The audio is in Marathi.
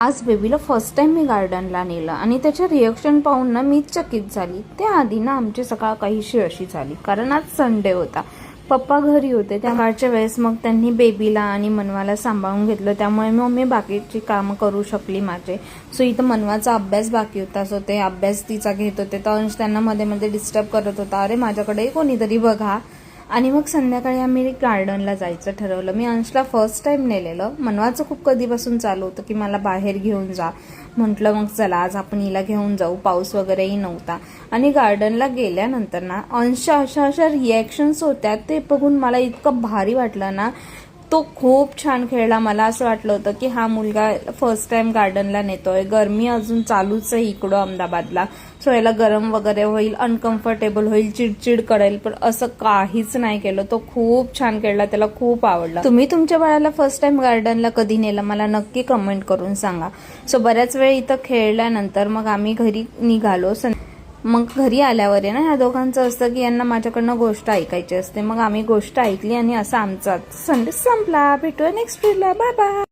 आज बेबीला फर्स्ट टाइम मी गार्डनला नेलं आणि त्याचे रिएक्शन पाहून ना मीच चकित झाली. त्याआधी ना आमची सकाळ काहीशी अशी झाली, कारण आज संडे होता. पप्पा घरी होते. त्या काळच्या वेळेस मग त्यांनी बेबीला आणि मनवाला सांभाळून घेतलं, त्यामुळे मग मी बाकीची कामं करू शकली माझे. सो इथं मनवाचा अभ्यास बाकी होता, सो ते अभ्यास तिचा घेत होते. तर अंश त्यांना मध्ये मध्ये डिस्टर्ब करत होता, अरे माझ्याकडे कोणीतरी बघा. आणि मग संध्याकाळी आम्ही गार्डनला जायचं ठरवलं. मी अंशला फर्स्ट टाइम नेलेलं. मनवाचं खूप कधीपासून चालू होतं की मला बाहेर घेऊन जा. म्हटलं मग चला आज आपण हिला घेऊन जाऊ. पाऊस वगैरेही नव्हता. आणि गार्डनला गेल्यानंतर ना अंशच्या अशा रिॲक्शन्स होत्या, ते बघून मला इतकं भारी वाटलं ना. तो खूप छान खेळला. मला असं वाटलं होतं की हा मुलगा फर्स्ट टाइम गार्डनला नेतोय. गरमी अजून चालूच आहे इकडं अहमदाबादला, सो याला गरम वगैरे होईल, अनकम्फर्टेबल होईल, चिडचिड करेल, पण असं काहीच नाही केलं. तो खूप छान खेळला, त्याला खूप आवडलं. तुम्ही तुमच्या बाळाला फर्स्ट टाइम गार्डनला कधी नेलं मला नक्की कमेंट करून सांगा. सो बऱ्याच वेळ इथं खेळल्यानंतर मग आम्ही घरी निघालो. मग घरी आल्यावर आहे ना ह्या दोघांचं असतं की यांना माझ्याकडनं गोष्ट ऐकायची असते. मग आम्ही गोष्ट ऐकली आणि असा आमचा संडे संपला. भेटूया नेक्स्ट व्हिडिओला. Bye bye.